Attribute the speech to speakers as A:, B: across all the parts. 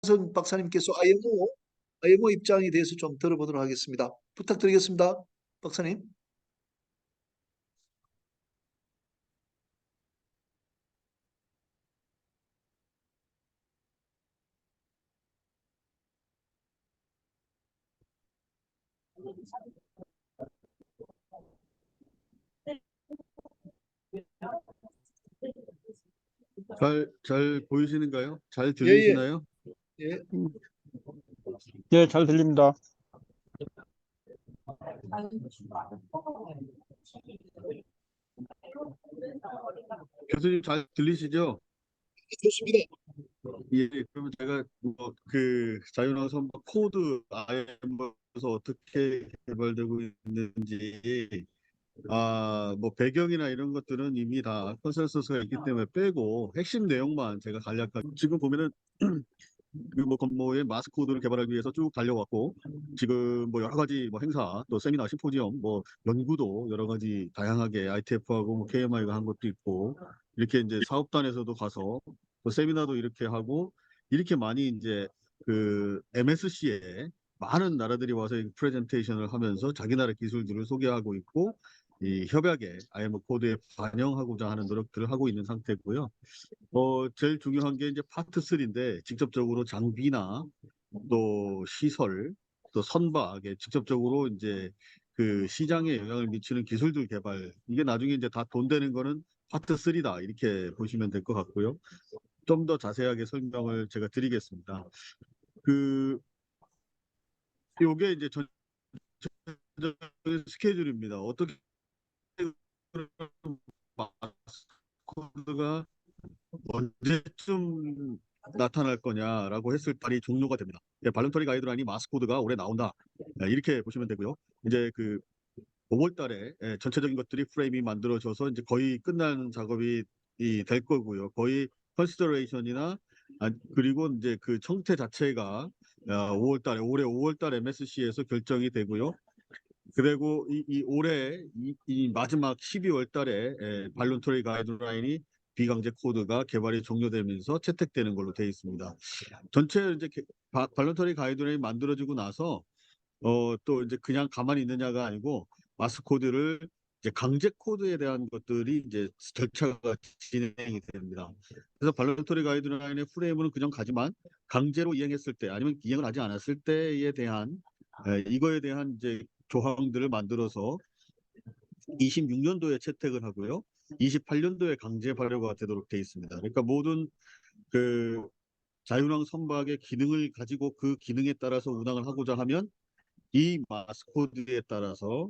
A: 선 박사님께서 IMO 입장에 대해서 좀 들어보도록 하겠습니다. 부탁드리겠습니다. 박사님.
B: 잘 보이시는가요? 잘
A: 예, 예,
B: 들리시나요?
A: 예.
C: 예, 잘 들립니다.
B: 교수님 잘 들리시죠?
A: 좋습니다.
B: 예, 그러면 제가 그 자율학 선박 코드 IM에서 어떻게 개발되고 있는지 뭐 배경이나 이런 것들은 이미 다 컨센서스가 있기 때문에 빼고 핵심 내용만 제가 간략하게 지금 보면은 그뭐 건모의 마스 코드를 개발하기 위해서 쭉 달려왔고 지금 뭐 여러 가지 뭐 행사 또 세미나 심포지엄 뭐 연구도 여러 가지 다양하게 ITF하고 뭐 KMI가 한 것도 있고 이렇게 이제 사업단에서도 가서 또 세미나도 이렇게 하고 이렇게 많이 이제 그 MSC에 많은 나라들이 와서 프레젠테이션을 하면서 자기 나라 기술들을 소개하고 있고 이 협약에 IMO 코드에 반영하고자 하는 노력들을 하고 있는 상태고요. 제일 중요한 게 이제 파트 3인데 직접적으로 장비나 또 시설, 또 선박에 직접적으로 이제 그 시장에 영향을 미치는 기술들 개발 이게 나중에 이제 다 돈 되는 거는 파트 3다 이렇게 보시면 될 것 같고요. 좀 더 자세하게 설명을 제가 드리겠습니다. 그 요게 이제 전체적인 스케줄입니다. 어떻게 마스코드가 언제쯤 나타날 거냐라고 했을 때 종료가 됩니다. 예, 발렌터리 가이드라인이 마스코드가 올해 나온다. 이렇게 보시면 되고요. 이제 그 5월 달에 전체적인 것들이 프레임이 만들어져서 이제 거의 끝나는 작업이 될 거고요. 거의 컨시더레이션이나 그리고 이제 그 청태 자체가 5월 달에 올해 5월 달 MSC에서 결정이 되고요. 그리고 이 올해 이 마지막 12월 달에 발론터리 가이드라인이 비강제 코드가 개발이 종료되면서 채택되는 걸로 되어 있습니다. 전체 이제 발론터리 가이드라인이 만들어지고 나서 또 이제 그냥 가만히 있느냐가 아니고 마스 코드를 이제 강제 코드에 대한 것들이 이제 절차가 진행이 됩니다. 그래서 발론터리 가이드라인의 프레임은 그냥 가지만 강제로 이행했을 때 아니면 이행을 하지 않았을 때에 대한 이거에 대한 이제 조항들을 만들어서 26년도에 채택을 하고요. 28년도에 강제 발효가 되도록 되어 있습니다. 그러니까 모든 그 자율항 선박의 기능을 가지고 그 기능에 따라서 운항을 하고자 하면 이 마스코드에 따라서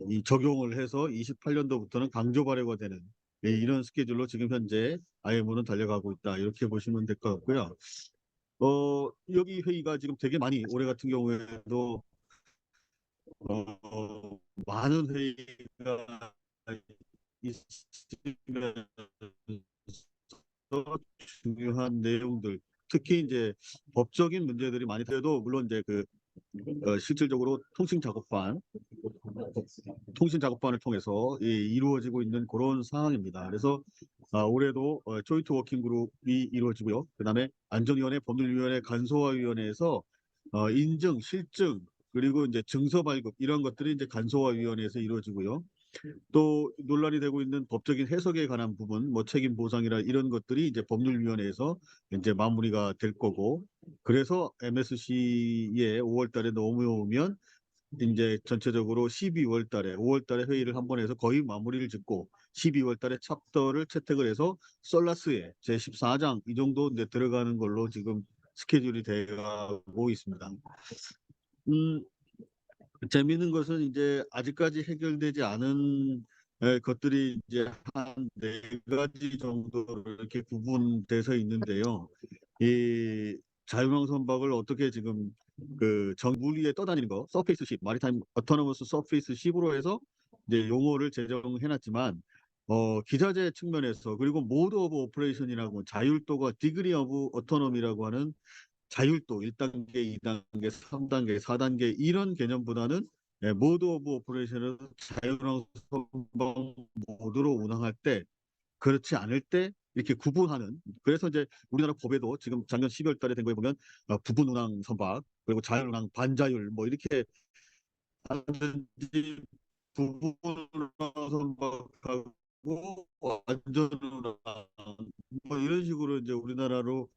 B: 이 적용을 해서 28년도부터는 강조 발효가 되는 이런 스케줄로 지금 현재 IMO는 달려가고 있다. 이렇게 보시면 될 것 같고요. 여기 회의가 지금 되게 많이 올해 같은 경우에도 많은 회의가 있으면서 중요한 내용들, 특히 이제 법적인 문제들이 많이 돼도 물론 이제 그 실질적으로 통신 작업반을 통해서 이루어지고 있는 그런 상황입니다. 그래서 올해도 조인트 워킹 그룹이 이루어지고요. 그다음에 안전위원회, 법률위원회, 간소화위원회에서 인증, 실증 그리고 이제 증서 발급 이런 것들이 이제 간소화위원회에서 이루어지고요. 또 논란이 되고 있는 법적인 해석에 관한 부분, 뭐 책임 보상이나 이런 것들이 이제 법률위원회에서 이제 마무리가 될 거고, 그래서 MSC에 5월 달에 넘어오면 이제 전체적으로 12월 달에 5월 달에 회의를 한 번 해서 거의 마무리를 짓고 12월 달에 챕터를 채택을 해서 솔라스에 제14장 이 정도 이제 들어가는 걸로 지금 스케줄이 되고 있습니다. 재미있는 것은 이제 아직까지 해결되지 않은 것들이 이제 한 네 가지 정도로 이렇게 구분돼서 있는데요. 이 자율항 선박을 어떻게 지금 그 물 위에 떠다니는 거, 서페이스십, 마리타임 어토노머스 서페이스십으로 해서 이제 용어를 제정해놨지만 기자재 측면에서 그리고 모드 오브 오퍼레이션이라고 자율도가 디그리 오브 오토노미라고 하는 자율도 1단계, 2단계, 3단계, 4단계 이런 개념보다는 모드 오브 오퍼레이션을 자율항 선박 모드로 운항할 때 그렇지 않을 때 이렇게 구분하는 그래서 이제 우리나라 법에도 지금 작년 12월 달에 된 거에 보면 부분 운항 선박 그리고 자율 운항 반자율 뭐 이렇게 하는지 부분 운항 선박하고 완전 운항 뭐 이런 식으로 이제 우리나라로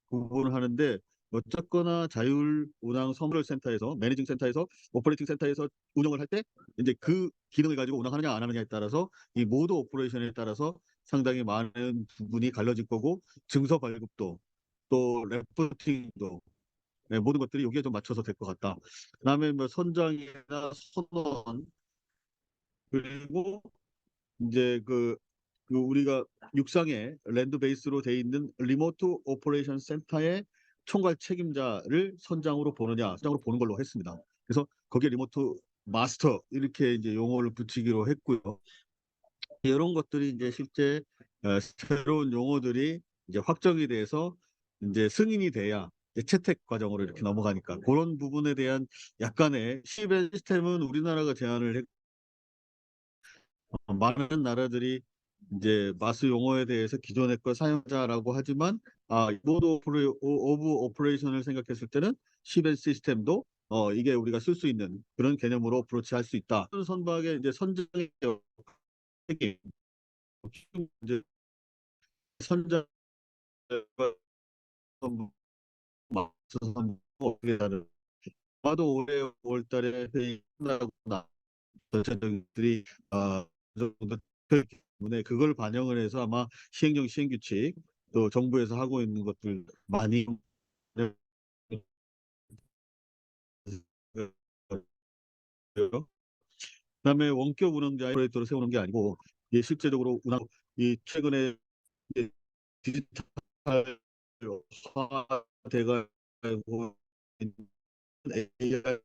B: 구분을 하는데 어쨌거나 자율 운항 선별 센터에서 매니징 센터에서 오퍼레이팅 센터에서 운영을 할 때 이제 그 기능을 가지고 운항하느냐 안 하느냐에 따라서 이 모드 오퍼레이션에 따라서 상당히 많은 부분이 갈라질 거고 증서 발급도 또 래프팅도 네, 모든 것들이 여기에 좀 맞춰서 될 것 같다. 그다음에 뭐 선장이나 선원 그리고 이제 그 우리가 육상에 랜드 베이스로 돼 있는 리모트 오퍼레이션 센터의 총괄 책임자를 선장으로 보는 걸로 했습니다. 그래서 거기에 리모트 마스터 이렇게 이제 용어를 붙이기로 했고요. 이런 것들이 이제 실제 새로운 용어들이 이제 확정이 돼서 이제 승인이 돼야 이제 채택 과정으로 이렇게 넘어가니까 그런 부분에 대한 약간의 시스템은 우리나라가 제안을 했고 많은 나라들이 이제 마스 용어에 대해서 기존의 걸 사용자라고 하지만 모드 오브 오퍼레이션을 생각했을 때는 시벤 시스템도 이게 우리가 쓸 수 있는 그런 개념으로 어프로치할 수 있다. 선박의 이제 선장의 책임, 이제 선장 마스 선박 어떻게 다른 아마도 올해 5월달에 회의 끝나거나 전체적들이 정도 되기 때문에 그걸 반영을 해서 아마 시행령 시행규칙 또 정부에서 하고 있는 것들 많이 그다음에 원격 운영자 오퍼레이터를 세우는 게 아니고 이게 실제적으로 운항 이 최근에 이제 디지털화돼가고 있는 AI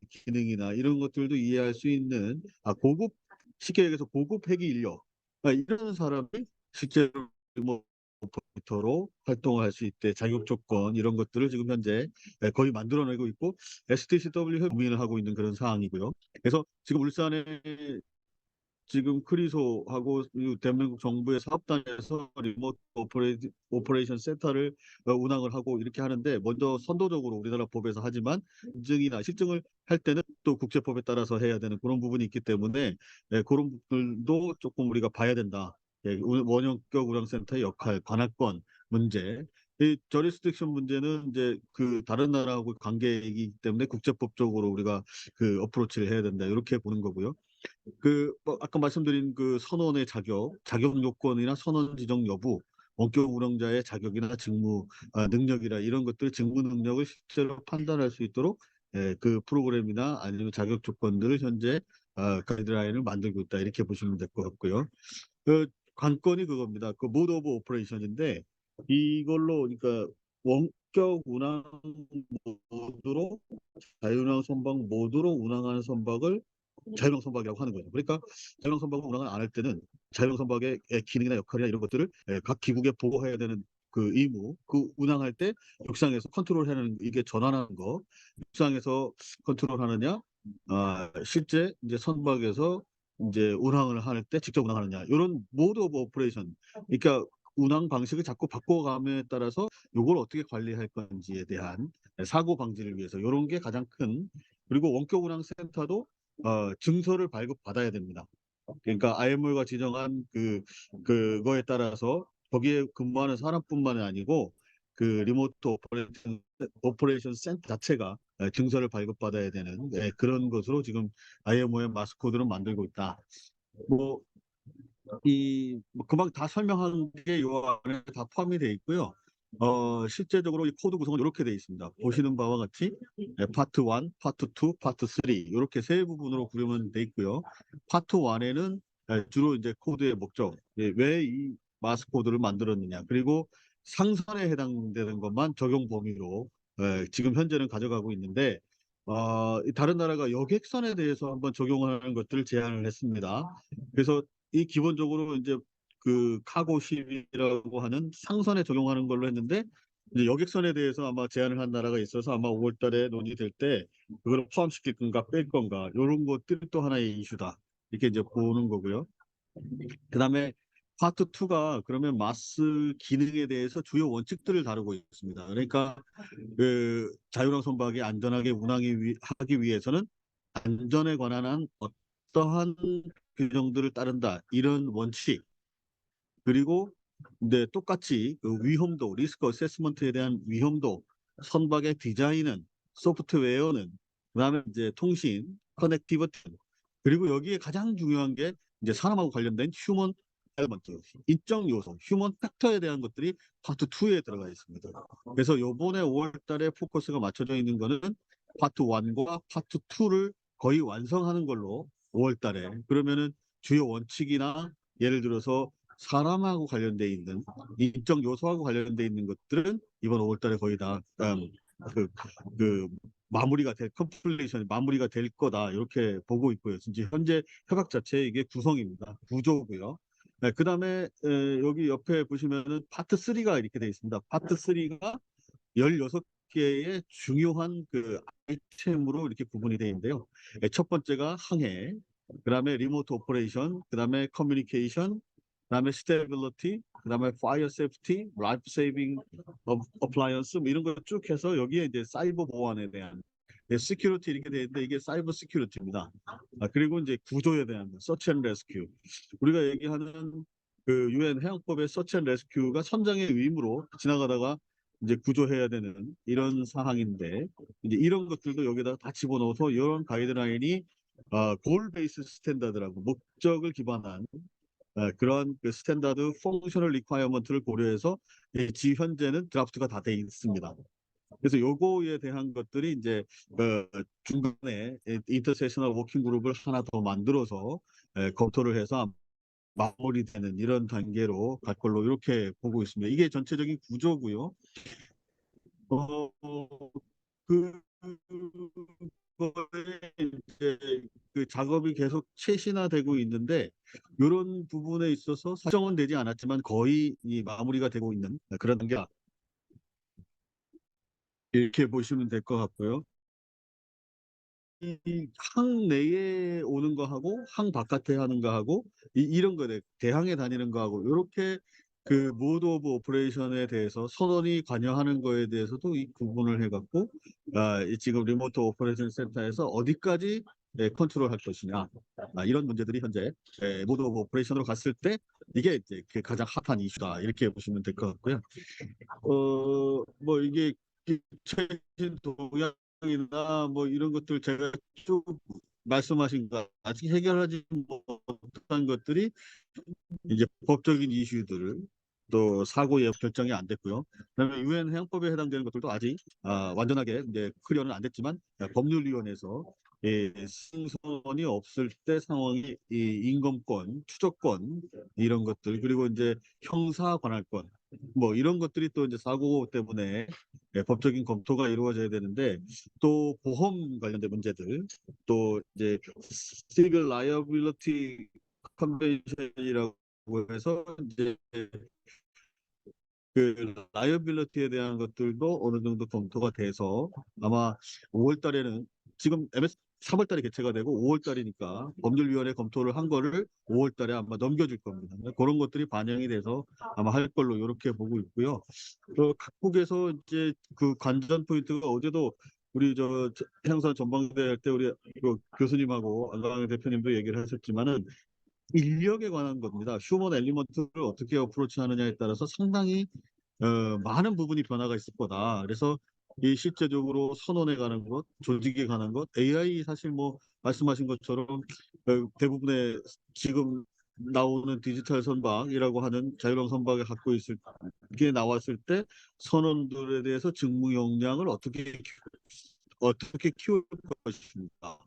B: 기능이나 이런 것들도 이해할 수 있는 고급 쉽게 얘기해서 고급 회계 인력 이런 사람이 실제로 뭐 오퍼레이터로 활동을 할 수 있대 자격 조건 이런 것들을 지금 현재 거의 만들어내고 있고 STCW 고민을 하고 있는 그런 상황이고요. 그래서 지금 울산에 지금 크리소하고 대한민국 정부의 사업단에서 리모트 오퍼레이션 센터를 운항을 하고 이렇게 하는데 먼저 선도적으로 우리나라 법에서 하지만 인증이나 실증을 할 때는 또 국제법에 따라서 해야 되는 그런 부분이 있기 때문에 그런 부분도 조금 우리가 봐야 된다. 원형격 운항센터의 역할, 관할권 문제. 이 저리스틱션 문제는 이제 그 다른 나라하고 관계이기 때문에 국제법적으로 우리가 그 어프로치를 해야 된다. 이렇게 보는 거고요. 아까 말씀드린 그 선원의 자격 요건이나 선원 지정 여부, 원격 운영자의 자격이나 직무 능력이나 이런 것들 직무 능력을 실제로 판단할 수 있도록 그 프로그램이나 아니면 자격 조건들을 현재 가이드라인을 만들고 있다 이렇게 보시면 될 것 같고요. 그 관건이 그겁니다. 그 모드 오브 오퍼레이션인데 이걸로 그러니까 원격 운항 모드로 자율운항 선박 모드로 운항하는 선박을 자율형 선박이라고 하는 거죠. 그러니까 자율형 선박을 운항을 안 할 때는 자율형 선박의 기능이나 역할이나 이런 것들을 각 기국에 보고해야 되는 그 의무, 그 운항할 때 육상에서 컨트롤하는 이게 전환하는 거, 육상에서 컨트롤하느냐, 실제 이제 선박에서 이제 운항을 할 때 직접 운항하느냐, 이런 모드 오브 오퍼레이션, 그러니까 운항 방식을 자꾸 바꿔감에 따라서 이걸 어떻게 관리할 건지에 대한 사고 방지를 위해서 이런 게 가장 큰 그리고 원격 운항 센터도 증서를 발급받아야 됩니다. 그러니까 IMO가 지정한 그거에 따라서 거기에 근무하는 사람뿐만 아니고 그 리모트 오퍼레이션 센터 자체가 증서를 발급받아야 되는 그런 것으로 지금 IMO의 마스코드를 만들고 있다. 뭐 뭐 금방 다 설명한 게 요 안에 다 포함이 되어 있고요. 실제적으로 이 코드 구성은 이렇게 되어 있습니다. 보시는 바와 같이 파트 1, 파트 2, 파트 3 이렇게 세 부분으로 구성은 되어 있고요. 파트 1에는 주로 이제 코드의 목적, 왜 이 마스 코드를 만들었느냐, 그리고 상선에 해당되는 것만 적용 범위로 지금 현재는 가져가고 있는데 다른 나라가 여객선에 대해서 한번 적용하는 것들을 제안을 했습니다. 그래서 이 기본적으로 이제 그 카고십이라고 하는 상선에 적용하는 걸로 했는데 이제 여객선에 대해서 아마 제안을 한 나라가 있어서 아마 5월 달에 논의될 때 그걸 포함시킬 건가 뺄 건가 이런 것들이 또 하나의 이슈다. 이렇게 이제 보는 거고요. 그다음에 파트 2가 그러면 마스 기능에 대해서 주요 원칙들을 다루고 있습니다. 그러니까 그 자유랑 선박이 안전하게 하기 위해서는 안전에 관한 한 어떠한 규정들을 따른다. 이런 원칙. 그리고 이제 똑같이 그 위험도, 리스크 어세스먼트에 대한 위험도, 선박의 디자인은, 소프트웨어는, 그다음에 이제 통신, 커넥티비티, 그리고 여기에 가장 중요한 게 이제 사람하고 관련된 휴먼 엘먼트, 인적 요소, 휴먼 팩터에 대한 것들이 파트 2에 들어가 있습니다. 그래서 요번에 5월 달에 포커스가 맞춰져 있는 거는 파트 1과 파트 2를 거의 완성하는 걸로 5월 달에. 그러면은 주요 원칙이나 예를 들어서 사람하고 관련돼 있는 인적 요소하고 관련돼 있는 것들은 이번 5월 달에 거의 다 그, 마무리가 컴플레이션이 마무리가 될 거다 이렇게 보고 있고요. 진짜 현재 협약 자체 이게 구성입니다. 구조고요. 네, 그다음에 여기 옆에 보시면은 파트 3가 이렇게 되어 있습니다. 파트 3가 16개의 중요한 그 아이템으로 이렇게 구분이 되어 있는데요. 첫 번째가 항해, 그다음에 리모트 오퍼레이션, 그다음에 커뮤니케이션, 그다음에 스테빌리티, 그다음에 파이어 세이프티, 라이프 세이빙 어플라이언스 뭐 이런 걸 쭉 해서 여기에 이제 사이버 보안에 대한 시큐리티 이렇게 되어 있는데 이게 사이버 시큐리티입니다. 그리고 이제 구조에 대한 서치 앤 레스큐. 우리가 얘기하는 그 유엔 해양법의 서치 앤 레스큐가 선장의 의무로 지나가다가 이제 구조해야 되는 이런 상황인데 이제 이런 것들도 여기다가 다 집어넣어서 이런 가이드라인이 골 베이스 스탠다드라고 목적을 기반한 그런 그 스탠다드 펑셔널 리콰이어먼트를 고려해서 현재는 드라프트가 다 돼 있습니다. 그래서 요거에 대한 것들이 이제 중간에 인터세셔널 워킹 그룹을 하나 더 만들어서 검토를 해서 마무리되는 이런 단계로 갈 걸로 이렇게 보고 있습니다. 이게 전체적인 구조고요. 어, 그 거에 이제 그 작업이 계속 최신화되고 있는데 이런 부분에 있어서 사정은 되지 않았지만 거의 이 마무리가 되고 있는 그런 단계다. 이렇게 보시면 될 것 같고요. 항 내에 오는 거하고 항 바깥에 하는 거하고 이런 거네 대항에 다니는 거하고 이렇게 그 모드 오브 오퍼레이션에 대해서 선원이 관여하는 거에 대해서도 이 구분을 해갖고 지금 리모트 오퍼레이션 센터에서 어디까지 컨트롤 할 것이냐 이런 문제들이 현재 모드 오브 오퍼레이션으로 갔을 때 이게 이제 그 가장 핫한 이슈다 이렇게 보시면 될 것 같고요. 뭐 이게 최신 동향이나 뭐 이런 것들 제가 쭉 말씀하신 거 아직 해결하지 못한 것들이 이제 법적인 이슈들을 또 사고 예고 결정이 안 됐고요. 그다음에 유엔 해양법에 해당되는 것들도 아직 완전하게 이제 클리어는 안 됐지만 법률위원회에서 승선이 없을 때 상황이 인검권, 추적권 이런 것들 그리고 이제 형사 관할권 뭐 이런 것들이 또 이제 사고 때문에 법적인 검토가 이루어져야 되는데 또 보험 관련된 문제들 또 이제 시빌 라이어빌리티 컨벤션이라고 해서 이제 그 라이어빌리티에 대한 것들도 어느 정도 검토가 돼서 아마 5월 달에는 지금 MS 3월 달에 개최가 되고 5월 달이니까 법률위원회 검토를 한 거를 5월 달에 아마 넘겨줄 겁니다. 그런 것들이 반영이 돼서 아마 할 걸로 이렇게 보고 있고요. 각국에서 이제 그 관전 포인트가 어제도 우리 저 행사 전망대 할 때 우리 그 교수님하고 안광 대표님도 얘기를 하셨지만은 인력에 관한 겁니다. 휴먼 엘리먼트를 어떻게 어프로치하느냐에 따라서 상당히 많은 부분이 변화가 있을 거다. 그래서 이 실제적으로 선언에 관한 것, 조직에 관한 것, AI 사실 뭐 말씀하신 것처럼 대부분의 지금 나오는 디지털 선박이라고 하는 자율형 선박을 갖고 있을 게 나왔을 때 선원들에 대해서 직무 역량을 어떻게 키울 것인가.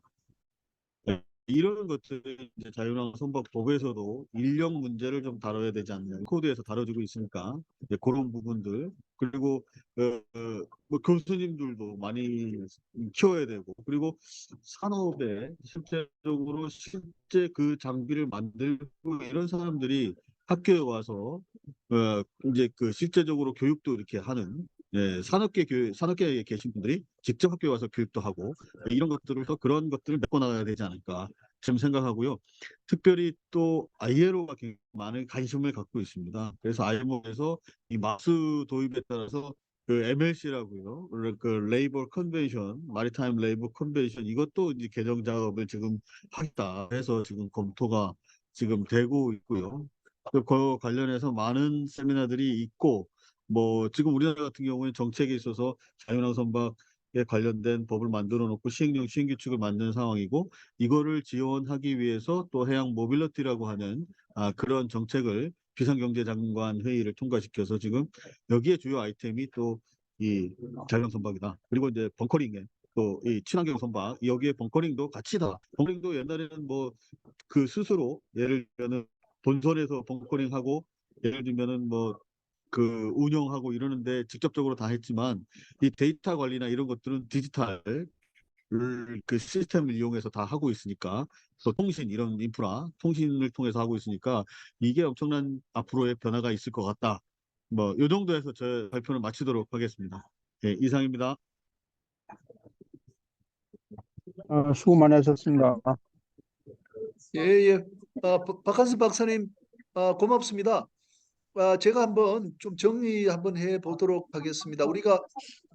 B: 네, 이런 것들을 이제 자유랑 선박 법에서도 인력 문제를 좀 다뤄야 되지 않냐. 코드에서 다뤄지고 있으니까 이제 그런 부분들 그리고 뭐 교수님들도 많이 키워야 되고 그리고 산업에 실제 그 장비를 만들고 이런 사람들이 학교에 와서 이제 그 실제적으로 교육도 이렇게 하는 산업계에 계신 분들이 직접 학교에 와서 교육도 하고 이런 것들을 그런 것들을 메꿔 나가야 되지 않을까 지금 생각하고요. 특별히 또 ILO가 굉장히 많은 관심을 갖고 있습니다. 그래서 IMO에서 이 마스 도입에 따라서 그 MLC라고요. 그 레이버 컨벤션, 마리타임 레이버 컨벤션 이것도 이제 개정 작업을 지금 하겠다 해서 지금 검토가 지금 되고 있고요. 그 관련해서 많은 세미나들이 있고 뭐 지금 우리나라 같은 경우에 정책에 있어서 자연항 선박에 관련된 법을 만들어 놓고 시행령 시행규칙을 만든 상황이고 이거를 지원하기 위해서 또 해양 모빌리티라고 하는 그런 정책을 비상경제장관 회의를 통과시켜서 지금 여기에 주요 아이템이 또 이 자연항 선박이다. 그리고 이제 벙커링에 또 이 친환경 선박 여기에 벙커링도 같이 다 벙커링도 옛날에는 뭐 그 스스로 예를 들면은 본선에서 벙커링하고 예를 들면은 뭐 그 운영하고 이러는데 직접적으로 다 했지만 이 데이터 관리나 이런 것들은 디지털 그 시스템을 이용해서 다 하고 있으니까 또 통신 이런 인프라 통신을 통해서 하고 있으니까 이게 엄청난 앞으로의 변화가 있을 것 같다. 뭐 이 정도에서 제 발표를 마치도록 하겠습니다. 예, 이상입니다.
C: 수고 많이 하셨습니다.
A: 예, 예. 박한수 박사님, 고맙습니다. 제가 한번 좀 정리 한번 해 보도록 하겠습니다. 우리가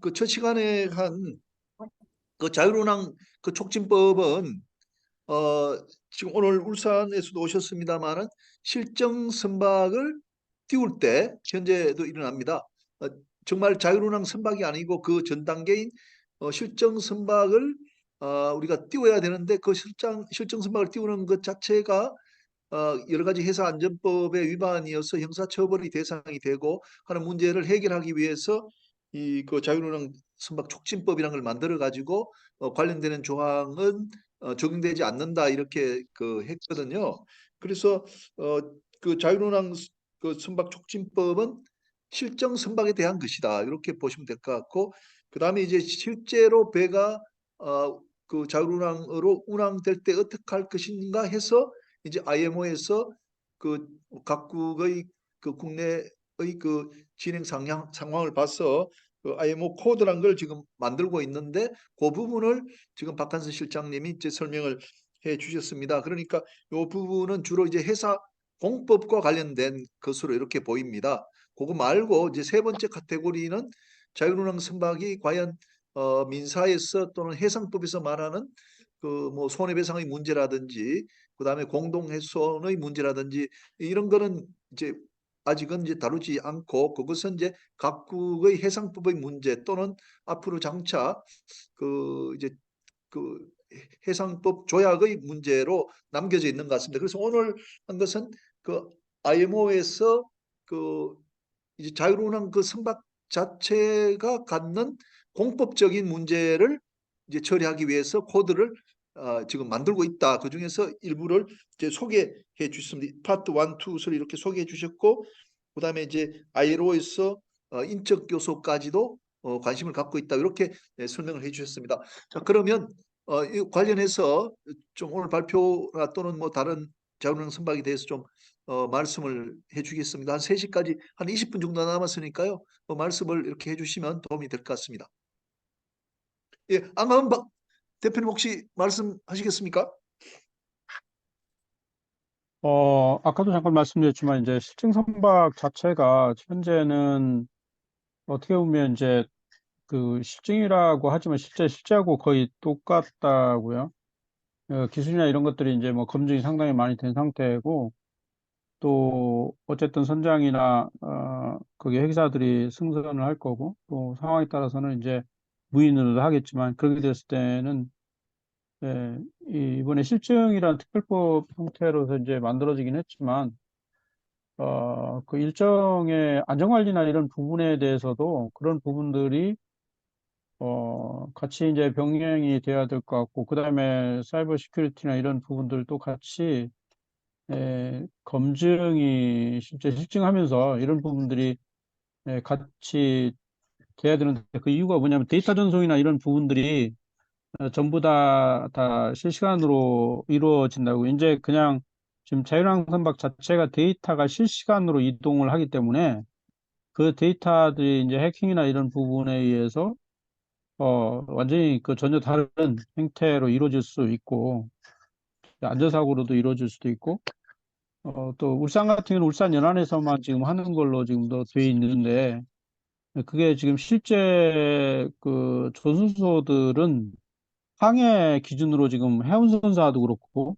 A: 그 첫 시간에 한 그 자유로낭 그 촉진법은 지금 오늘 울산에서도 오셨습니다만은 실정 선박을 띄울 때 현재도 일어납니다. 어, 정말 자유로낭 선박이 아니고 그 전 단계인 실정 선박을 우리가 띄워야 되는데 그 실정 선박을 띄우는 것 자체가 여러 가지 해사안전법의 위반이어서 형사처벌이 대상이 되고 하는 문제를 해결하기 위해서 이 그 자유로낭 선박 촉진법이라는 걸 만들어 가지고 관련되는 조항은 적용되지 않는다 이렇게 그 했거든요. 그래서 어, 그 자유로낭 그 선박 촉진법은 실정 선박에 대한 것이다 이렇게 보시면 될 것 같고 그 다음에 이제 실제로 배가 그 자유로낭으로 운항될 때 어떻게 할 것인가 해서 이제 IMO에서 그 각국의 그 국내의 그 진행 상황을 봐서 그 IMO 코드란 걸 지금 만들고 있는데 그 부분을 지금 박한선 실장님이 이제 설명을 해 주셨습니다. 그러니까 이 부분은 주로 이제 회사 공법과 관련된 것으로 이렇게 보입니다. 그거 말고 이제 세 번째 카테고리는 자유운항 선박이 과연 민사에서 또는 해상법에서 말하는 그 뭐 손해배상의 문제라든지 그다음에 공동훼손의 문제라든지 이런 거는 이제 아직은 이제 다루지 않고 그것은 이제 각국의 해상법의 문제 또는 앞으로 장차 그 이제 그 해상법 조약의 문제로 남겨져 있는 것 같습니다. 그래서 오늘 한 것은 그 IMO에서 그 이제 자유로운 그 선박 자체가 갖는 공법적인 문제를 이제 처리하기 위해서 코드를 지금 만들고 있다. 그 중에서 일부를 이제 소개해 주셨습니다. 파트 1, 2, 3 이렇게 소개해 주셨고, 그 다음에 이제 ILO에서 인적 요소까지도 관심을 갖고 있다. 이렇게 설명을 해 주셨습니다. 자, 그러면 이 관련해서 좀 오늘 발표나 또는 뭐 다른 자율형 선박에 대해서 좀 말씀을 해주겠습니다. 한 3시까지 한 20분 정도 남았으니까요. 말씀을 이렇게 해주시면 도움이 될 것 같습니다. 예, 안가은 대표님 혹시 말씀하시겠습니까?
C: 아까도 잠깐 말씀드렸지만, 이제 실증 선박 자체가 현재는 어떻게 보면 이제 그 실증이라고 하지만 실제하고 거의 똑같다고요. 기술이나 이런 것들이 이제 뭐 검증이 상당히 많이 된 상태고, 또 어쨌든 선장이나 거기 회사들이 승선을 할 거고, 또 상황에 따라서는 이제 무인을 하겠지만, 그렇게 됐을 때는 이번에 실증이라는 특별법 형태로서 이제 만들어지긴 했지만, 그 일정의 안전관리나 이런 부분에 대해서도 그런 부분들이, 같이 이제 병행이 돼야 될 것 같고, 그 다음에 사이버 시큐리티나 이런 부분들도 같이, 검증이 실제 실증하면서 이런 부분들이 같이 돼야 되는데, 그 이유가 뭐냐면 데이터 전송이나 이런 부분들이 전부 다 실시간으로 이루어진다고. 이제 그냥 지금 자율항 선박 자체가 데이터가 실시간으로 이동을 하기 때문에 그 데이터들이 이제 해킹이나 이런 부분에 의해서 완전히 그 전혀 다른 형태로 이루어질 수 있고, 안전사고로도 이루어질 수도 있고, 또 울산 같은 경우는 울산 연안에서만 지금 하는 걸로 지금 돼 있는데, 그게 지금 실제 그 조선소들은 항해 기준으로 지금 해운선사도 그렇고,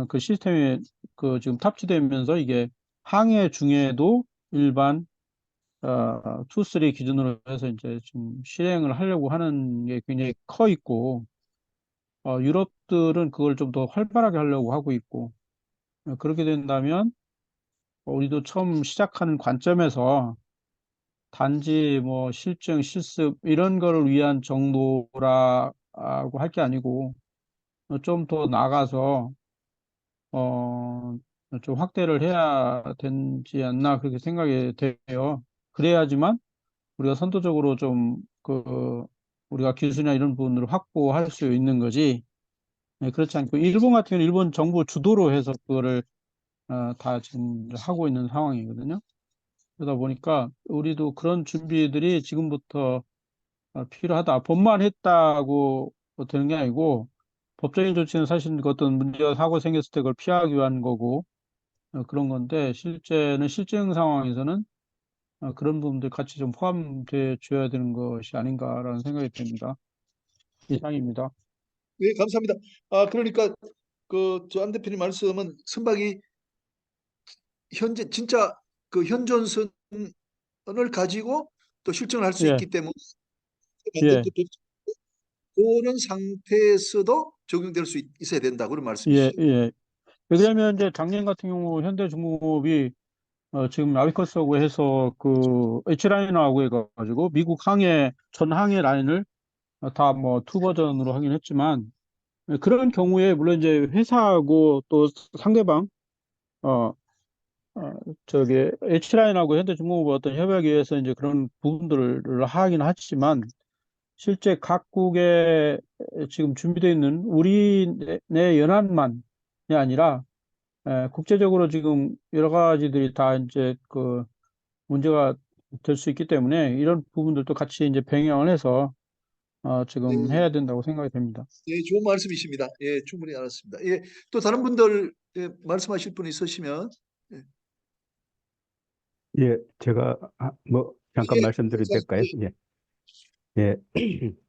C: 그 시스템이 그 지금 탑재되면서 이게 항해 중에도 일반 2, 3 기준으로 해서 이제 지금 실행을 하려고 하는 게 굉장히 커 있고, 유럽들은 그걸 좀 더 활발하게 하려고 하고 있고, 그렇게 된다면 우리도 처음 시작하는 관점에서 단지 뭐 실증, 실습 이런 거를 위한 정도라고 할 게 아니고 좀 더 나가서 어, 좀 확대를 해야 되지 않나 그렇게 생각이 돼요. 그래야지만 우리가 선도적으로 좀 우리가 기술이나 이런 부분을 확보할 수 있는 거지. 네, 그렇지 않고 일본 같은 경우는 일본 정부 주도로 해서 그거를 다 지금 하고 있는 상황이거든요. 그러다 보니까 우리도 그런 준비들이 지금부터 필요하다. 법만 했다고 뭐 되는 게 아니고 법적인 조치는 사실 그 어떤 문제가 사고 생겼을 때 그걸 피하기 위한 거고 그런 건데 실제는 실증 상황에서는 그런 부분들 같이 좀 포함돼 줘야 되는 것이 아닌가라는 생각이 듭니다. 이상입니다.
A: 네, 감사합니다. 그러니까 저 안 대표님 말씀은 선박이 현재 진짜 그 현존선을 가지고 또 실증을 할 수
C: 예,
A: 있기 때문에 만든
C: 예,
A: 그 법 그런 상태에서도 적용될 수 있어야 된다 그런
C: 예,
A: 말씀이시죠?
C: 예. 왜냐하면 이제 작년 같은 경우 현대중공업이 지금 아비커스하고 해서 그 H라인하고 해가지고 미국 전 항해 라인을 다 뭐 투 버전으로 하긴 했지만 그런 경우에 물론 이제 회사하고 또 상대방 어, 저기 H라인하고 현대중공업 어떤 협약에 의해서 이제 그런 부분들을 하긴 하지만 실제 각국에 지금 준비되어 있는 우리 내 연안만이 아니라 국제적으로 지금 여러 가지들이 다 이제 문제가 될 수 있기 때문에 이런 부분들도 같이 이제 병행을 해서 지금
A: 네,
C: 해야 된다고 생각이 됩니다.
A: 예, 좋은 말씀이십니다. 예, 충분히 알았습니다. 예, 또 다른 분들 말씀하실 분 있으시면 예,
D: 예, 제가 뭐 잠깐
A: 예,
D: 말씀드려도 될까요? 예, 예.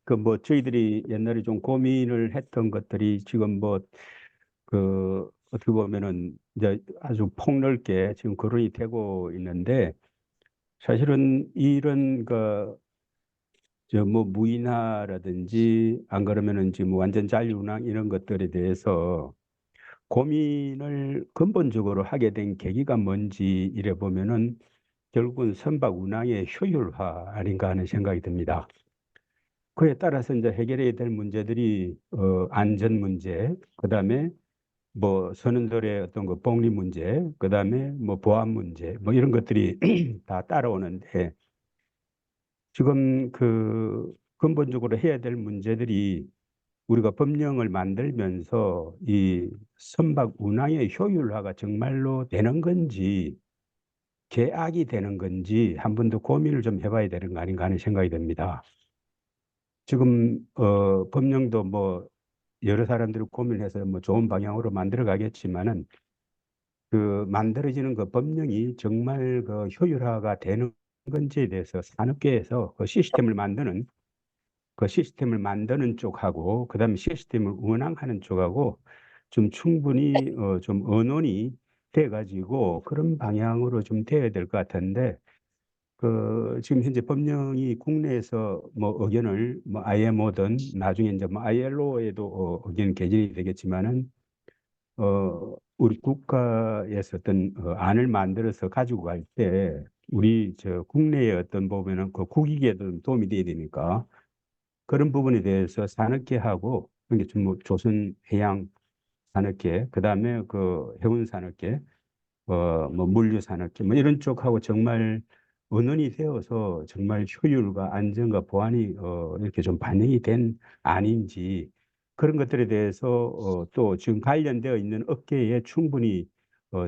D: 그 뭐 저희들이 옛날에 좀 고민을 했던 것들이 지금 뭐 그 어떻게 보면은 이제 아주 폭넓게 지금 거론이 되고 있는데 사실은 이런 저 뭐 무인화라든지 안 그러면은 지금 완전 자유운항 이런 것들에 대해서 고민을 근본적으로 하게 된 계기가 뭔지 이래 보면은 결국은 선박 운항의 효율화 아닌가 하는 생각이 듭니다. 그에 따라서 이제 해결해야 될 문제들이 안전 문제, 그다음에 뭐 선원들의 어떤 그 복리 문제, 그다음에 뭐 보안 문제, 뭐 이런 것들이 다 따라오는데 지금 그 근본적으로 해야 될 문제들이 우리가 법령을 만들면서 이 선박 운항의 효율화가 정말로 되는 건지 계약이 되는 건지 한 번 더 고민을 좀 해봐야 되는 거 아닌가 하는 생각이 듭니다. 지금 법령도 뭐 여러 사람들이 고민해서 뭐 좋은 방향으로 만들어 가겠지만은 그 만들어지는 그 법령이 정말 그 효율화가 되는 건지에 대해서 산업계에서 그 시스템을 만드는 쪽하고 그다음에 시스템을 운항하는 쪽하고 좀 충분히 좀 언론이 돼 가지고 그런 방향으로 좀 돼야 될 것 같은데 지금 현재 법령이 국내에서 뭐 의견을 뭐 IMO든 나중에 이제 뭐 ILO에도 의견 개진이 되겠지만은 우리 국가에서 어떤 안을 만들어서 가지고 갈 때 우리 저 국내의 어떤 보면은 그 국익에도 도움이 돼야 되니까 그런 부분에 대해서 산업계하고 그게 좀뭐 조선해양 산업계 그다음에 그 해운 산업계 뭐 물류 산업계 뭐 이런 쪽하고 정말 언론이 되어서 정말 효율과 안전과 보안이 이렇게 좀 반영이 된 아닌지 그런 것들에 대해서 또 지금 관련되어 있는 업계에 충분히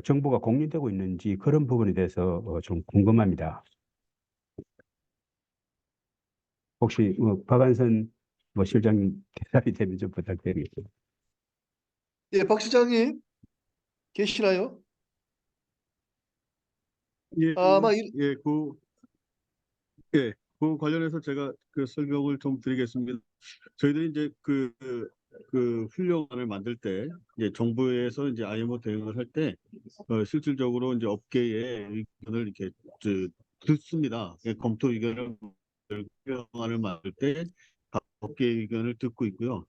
D: 정보가 공유되고 있는지 그런 부분에 대해서 좀 궁금합니다. 혹시 박한선 뭐 실장님 대답이 되면 좀 부탁드리겠습니다.
A: 예, 박 시장님 계시나요?
B: 예,
A: 아마
B: 예, 예, 그 관련해서 제가 그 설명을 좀 드리겠습니다. 저희들이 이제 그 훈련을 만들 때, 이제 정부에서 이제 IMO 대응을 할 때, 실질적으로 이제 업계의 의견을 이렇게 저, 듣습니다. 예, 검토 의견을 훈련을 만들 때, 각 업계의 의견을 듣고 있고요.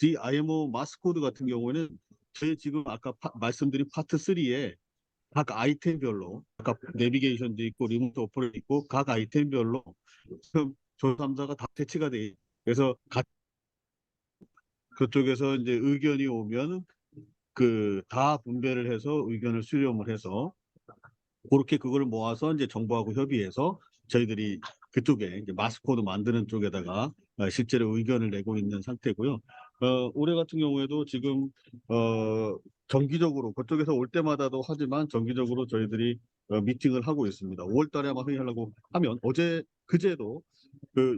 B: 이 IMO 마스코드 같은 경우에는 저희 지금 아까 말씀드린 파트 3에 각 아이템별로, 아까 내비게이션도 있고 리모트 오퍼레이도 있고 각 아이템별로 지금 조3사가 다 배치가 돼 있어요. 그래서 그쪽에서 이제 의견이 오면 그 다 분배를 해서 의견을 수렴을 해서 그렇게 그걸 모아서 이제 정부하고 협의해서 저희들이 그쪽에 이제 마스코드 만드는 쪽에다가 실제로 의견을 내고 있는 상태고요. 올해 같은 경우에도 지금 정기적으로 그쪽에서 올 때마다도 하지만 정기적으로 저희들이 미팅을 하고 있습니다. 5월 달에 아마 회의하려고 하면 어제 그제도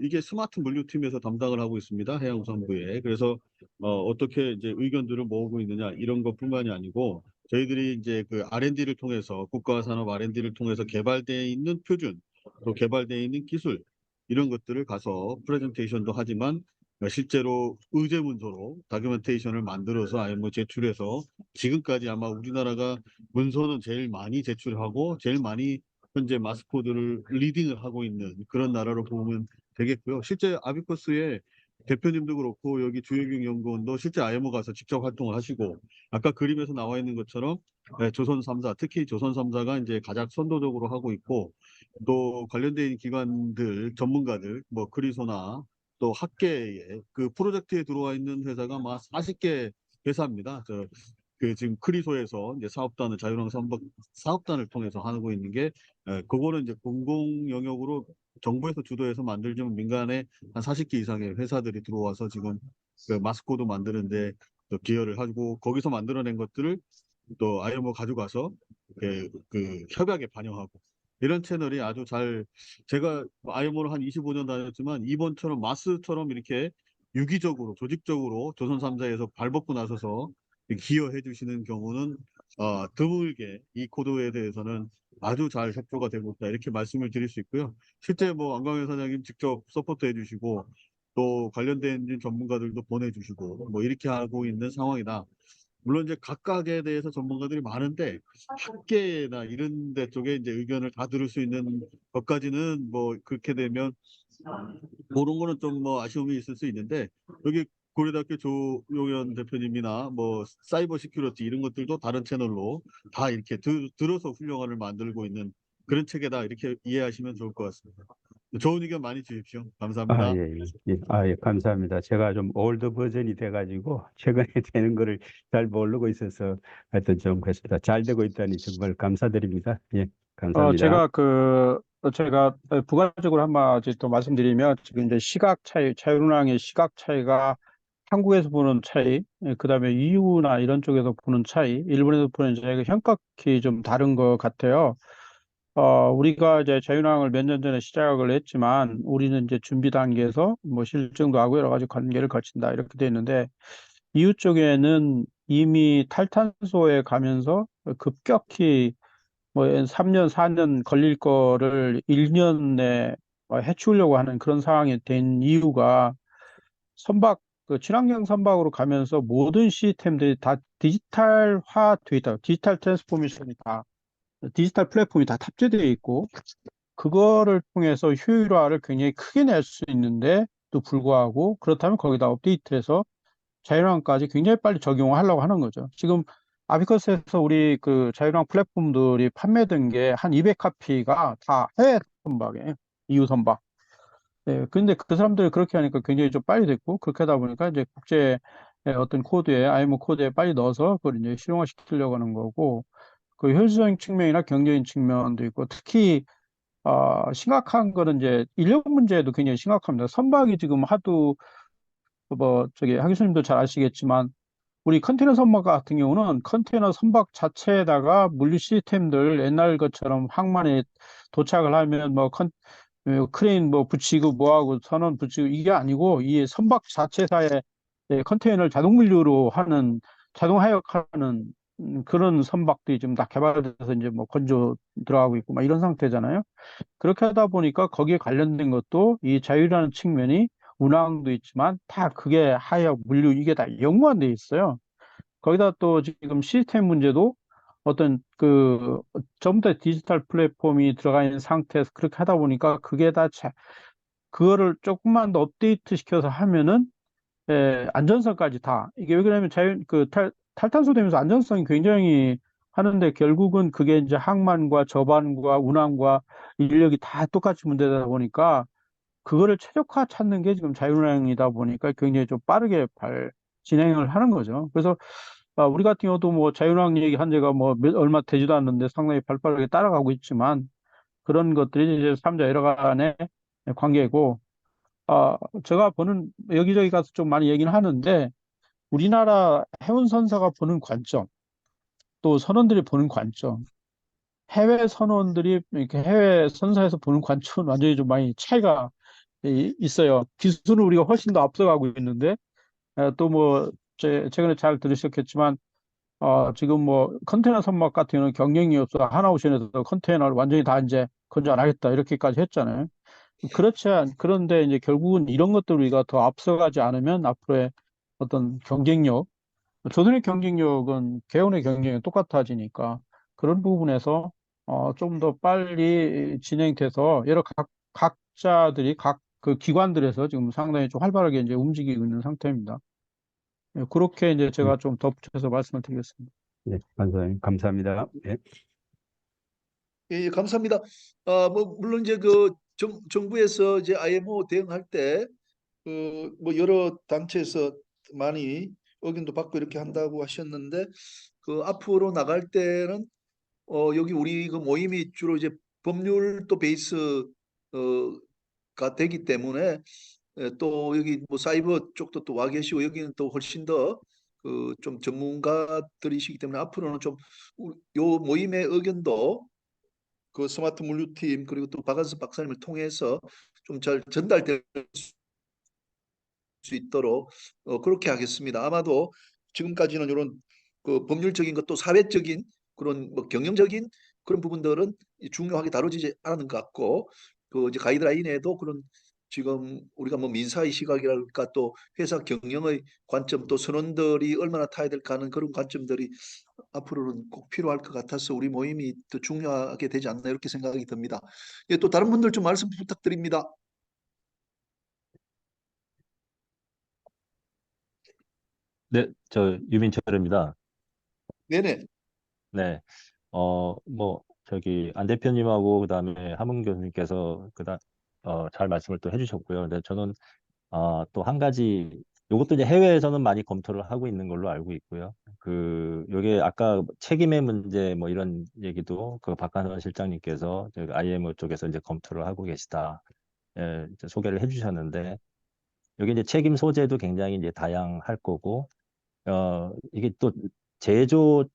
B: 이게 스마트 물류팀에서 담당을 하고 있습니다. 해양수산부에. 그래서 어떻게 이제 의견들을 모으고 있느냐 이런 것뿐만이 아니고 저희들이 이제 그 R&D를 통해서 국가산업 R&D를 통해서 개발되어 있는 표준 또 개발되어 있는 기술 이런 것들을 가서 프레젠테이션도 하지만 실제로 의제문서로 다큐멘테이션을 만들어서 아예 뭐 제출해서 지금까지 아마 우리나라가 문서는 제일 많이 제출하고 제일 많이 현재 마스코드를 리딩을 하고 있는 그런 나라로 보면 되겠고요. 실제 아비커스의 대표님도 그렇고 여기 주혜경 연구원도 실제 IMO 가서 직접 활동을 하시고 아까 그림에서 나와 있는 것처럼 조선 3사, 특히 조선 3사가 이제 가장 선도적으로 하고 있고 또 관련된 기관들, 전문가들, 뭐 크리소나 또 학계에 그 프로젝트에 들어와 있는 회사가 막 40개 회사입니다. 그 지금 크리소에서 이제 사업단을 자유랑 선박 사업단을 통해서 하고 있는 게 그거는 이제 공공 영역으로 정부에서 주도해서 만들지만 민간에 한 40개 이상의 회사들이 들어와서 지금 그 마스코드 만드는데 또 기여를 하고 거기서 만들어낸 것들을 또 IMO 가져가서 그 협약에 반영하고 이런 채널이 아주 잘 제가 IMO를 한 25년 다녔지만 이번처럼 마스처럼 이렇게 유기적으로 조직적으로 조선 3사에서 발벗고 나서서 기여해 주시는 경우는 드물게 이 코드에 대해서는 아주 잘 협조가 되고 있다 이렇게 말씀을 드릴 수 있고요. 실제 뭐 안광현 사장님 직접 서포트해 주시고 또 관련된 전문가들도 보내주시고 뭐 이렇게 하고 있는 상황이다. 물론 이제 각각에 대해서 전문가들이 많은데 학계나 이런 데 쪽에 이제 의견을 다 들을 수 있는 것까지는 뭐 그렇게 되면 그런 거는 좀 뭐 아쉬움이 있을 수 있는데 여기 고려대학교 조용현 대표님이나 뭐 사이버 시큐리티 이런 것들도 다른 채널로 다 이렇게 들어서 훌륭한을 만들고 있는 그런 체계다 이렇게 이해하시면 좋을 것 같습니다. 좋은 의견 많이 주십시오.
D: 아,
B: 감사합니다.
D: 예, 예. 예, 감사합니다. 제가 좀 올드 버전이 돼가지고 최근에 되는 거를 잘 모르고 있어서 하여튼 좀 그렇습니다. 잘 되고 있다니 정말 감사드립니다. 예, 감사합니다.
C: 제가 부가적으로 한 가지 또 말씀드리면 지금 이제 시각 차이, 자유un항의 시각 차이가 한국에서 보는 차이, 그다음에 EU나 이런 쪽에서 보는 차이, 일본에서 보는 차이가 현격히 좀 다른 것 같아요. 우리가 이제 자유un항을 몇 년 전에 시작을 했지만 우리는 이제 준비 단계에서 뭐 실증도 하고 여러 가지 관계를 거친다 이렇게 돼 있는데 EU 쪽에는 이미 탈탄소에 가면서 급격히 뭐 3년, 4년 걸릴 거를 1년 내에 해치우려고 하는 그런 상황이 된 이유가 선박, 그 친환경 선박으로 가면서 모든 시스템들이 다 디지털화 돼 있다. 디지털 트랜스포메이션이 다, 디지털 플랫폼이 다 탑재되어 있고, 그거를 통해서 효율화를 굉장히 크게 낼 수 있는데, 또 불구하고, 그렇다면 거기다 업데이트해서 자율화까지 굉장히 빨리 적용하려고 하는 거죠. 지금 아비커스에서 우리 그 자율화 플랫폼들이 판매된 게 한 200카피가 다 해외 선박이에요. EU 선박. 네, 근데 그 사람들이 그렇게 하니까 굉장히 좀 빨리 됐고, 그렇게 하다 보니까 이제 국제 어떤 코드에, IMO 코드에 빨리 넣어서 그걸 이제 실용화 시키려고 하는 거고, 그 효율적인 측면이나 경제적인 측면도 있고, 특히, 심각한 거는 이제 인력 문제도 굉장히 심각합니다. 선박이 지금 하도, 하 교수님도 잘 아시겠지만, 우리 컨테이너 선박 같은 경우는 컨테이너 선박 자체에다가 물류 시스템들 옛날 것처럼 항만에 도착을 하면 크레인 뭐 붙이고 뭐하고 선원 붙이고 이게 아니고 이 선박 자체사에 컨테이너를 자동 물류로 하는 자동 하역하는 그런 선박들이 지금 다 개발돼서 이제 뭐 건조 들어가고 있고 막 이런 상태잖아요. 그렇게 하다 보니까 거기에 관련된 것도 이 자율이라는 측면이 운항도 있지만 다 그게 하역, 물류 이게 다 연관돼 있어요. 거기다 또 지금 시스템 문제도 어떤 그 전부 다 디지털 플랫폼이 들어가 있는 상태에서 그렇게 하다 보니까 그게 다 그거를 조금만 더 업데이트 시켜서 하면은 안전성까지 다 이게 왜 그러냐면 탈탄소 되면서 안전성이 굉장히 하는데 결국은 그게 이제 항만과 저반과 운항과 인력이 다 똑같이 문제다 보니까 그거를 최적화 찾는 게 지금 자율운항이다 보니까 굉장히 좀 빠르게 진행을 하는 거죠. 그래서 우리 같은 경우도 뭐 자율운항 얘기한 지가 뭐 얼마 되지도 않는데 상당히 발빠르게 따라가고 있지만 그런 것들이 이제 삼자 여러 간의 관계고 제가 보는 여기저기 가서 좀 많이 얘기는 하는데 우리나라 해운 선사가 보는 관점 또 선원들이 보는 관점 해외 선원들이 이렇게 해외 선사에서 보는 관점은 완전히 좀 많이 차이가 있어요. 기술은 우리가 훨씬 더 앞서가고 있는데 또 뭐 최근에 잘 들으셨겠지만 지금 뭐 컨테이너 선박 같은 경우는 경쟁이 없어 하나오션에서 컨테이너를 완전히 다 이제 건조 안 하겠다 이렇게까지 했잖아요. 그런데 이제 결국은 이런 것들 우리가 더 앞서가지 않으면 앞으로의 어떤 경쟁력, 조선의 경쟁력은 개헌의 경쟁력 똑같아지니까 그런 부분에서 좀 더 빨리 진행돼서 여러 각자들이 각 그 기관들에서 지금 상당히 좀 활발하게 이제 움직이고 있는 상태입니다. 그렇게 이제
D: 네,
C: 제가 좀 덧붙여서 말씀을 드리겠습니다.
D: 네, 판사님 감사합니다. 예.
A: 예, 감사합니다. 뭐 물론 이제 정부에서 이제 IMO 대응할 때 뭐 여러 단체에서 많이 의견도 받고 이렇게 한다고 하셨는데 앞으로 나갈 때는 여기 우리 그 모임이 주로 이제 법률 또 베이스가 되기 때문에 또 여기 뭐 사이버 쪽도 또 와 계시고 여기는 또 훨씬 더 좀 전문가들이시기 때문에 앞으로는 좀 요 모임의 의견도 스마트 물류팀 그리고 또 박한수 박사님을 통해서 좀 잘 전달될 수 있도록 그렇게 하겠습니다. 아마도 지금까지는 이런 법률적인 것도 사회적인 그런 뭐 경영적인 그런 부분들은 중요하게 다뤄지지 않은 것 같고 이제 가이드라인에도 그런 지금 우리가 뭐 민사의 시각이랄까 또 회사 경영의 관점 또 선원들이 얼마나 타야 될까 하는 그런 관점들이 앞으로는 꼭 필요할 것 같아서 우리 모임이 더 중요하게 되지 않나 이렇게 생각이 듭니다. 예, 또 다른 분들 좀 말씀 부탁드립니다.
E: 네, 저 유민철입니다.
A: 네네.
E: 네, 뭐 저기 안 대표님하고 그다음에 하문 교수님께서 잘 말씀을 또 해주셨고요. 근데 저는 또 한 가지 요것도 이제 해외에서는 많이 검토를 하고 있는 걸로 알고 있고요. 요게 아까 책임의 문제 뭐 이런 얘기도 박한선 실장님께서 저기 IMO 쪽에서 이제 검토를 하고 계시다. 이제 소개를 해주셨는데 여기 이제 책임 소재도 굉장히 이제 다양할 거고 이게 또 제조자의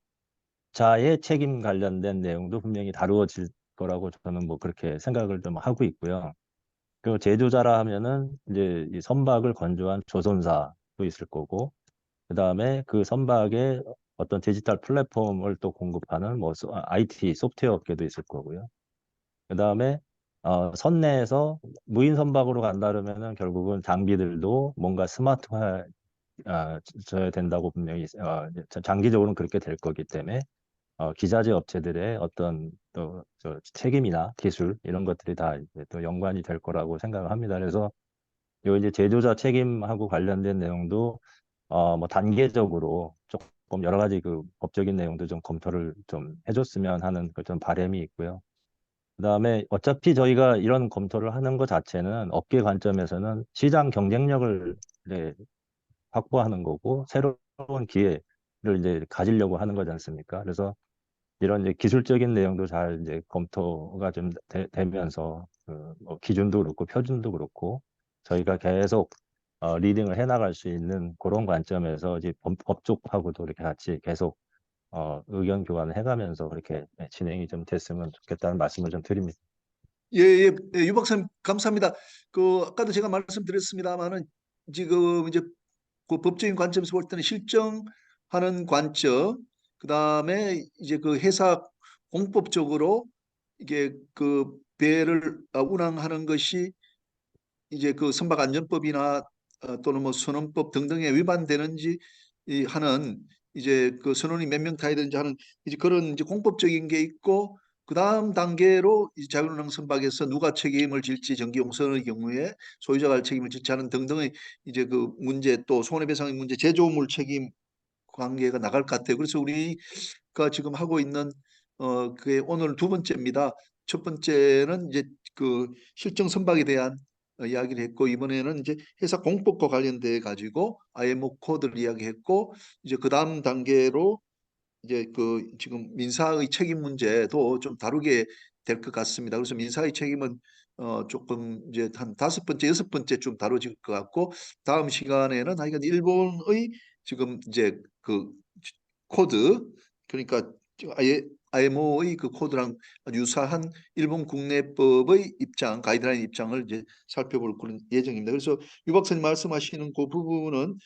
E: 책임 관련된 내용도 분명히 다루어질 거라고 저는 뭐 그렇게 생각을 좀 하고 있고요. 그 제조자라 하면은 이제 이 선박을 건조한 조선사도 있을 거고, 그 다음에 그 선박에 어떤 디지털 플랫폼을 또 공급하는 뭐 IT 소프트웨어 업계도 있을 거고요. 그 다음에 선내에서 무인 선박으로 간다 그러면은 결국은 장비들도 뭔가 스마트화 져야 된다고 분명히 장기적으로는 그렇게 될 거기 때문에 기자재 업체들의 어떤 저 책임이나 기술 이런 것들이 다 이제 또 연관이 될 거라고 생각을 합니다. 그래서 요 이제 제조자 책임하고 관련된 내용도 뭐 단계적으로 조금 여러 가지 그 법적인 내용도 좀 검토를 좀 해줬으면 하는 그좀 바람이 있고요. 그다음에 어차피 저희가 이런 검토를 하는 것 자체는 업계 관점에서는 시장 경쟁력을 이제 확보하는 거고 새로운 기회를 이제 가지려고 하는 거지 않습니까? 그래서 이런 이제 기술적인 내용도 잘 이제 검토가 좀 되면서 뭐 기준도 그렇고 표준도 그렇고 저희가 계속 리딩을 해나갈 수 있는 그런 관점에서 이제 법쪽하고도 이렇게 같이 계속 의견 교환을 해가면서 그렇게 진행이 좀 됐으면 좋겠다는 말씀을 좀 드립니다.
A: 예, 예, 예, 유 박사님 감사합니다. 아까도 제가 말씀드렸습니다만은 지금 이제 법적인 관점에서 볼 때는 실정하고 하는 관점, 그다음에 이제 그 회사 공법적으로 이게 그 배를 운항하는 것이 이제 그 선박안전법이나 또는 뭐 선원법 등등에 위반되는지 하는 이제 그 선원이 몇 명 타야 되는지 하는 이제 그런 이제 공법적인 게 있고, 그 다음 단계로 이 자율운항 선박에서 누가 책임을 질지, 전기용선의 경우에 소유자가 책임을 질지 하는 등등의 이제 그 문제, 또 손해배상의 문제, 제조물 책임 관계가 나갈 것 같아요. 그래서 우리가 지금 하고 있는 그게 오늘 두 번째입니다. 첫 번째는 이제 그 실정 선박에 대한 이야기를 했고, 이번에는 이제 회사 공법과 관련돼 가지고 IMO 코드를 이야기했고, 이제 그 다음 단계로 이제 그 지금 민사의 책임 문제도 좀 다루게 될 것 같습니다. 그래서 민사의 책임은 조금 이제 한 다섯 번째, 여섯 번째쯤 다뤄질 것 같고, 다음 시간에는 하여간 일본의 지금 이제 그 코드, 그러니까 아예 IMO의 그 코드랑 유사한 일본 국내법의 입장, 가이드라인 입장을 이제 살펴볼 그런 예정입니다. 그래서 유 박사님 말씀하시는 그 부분은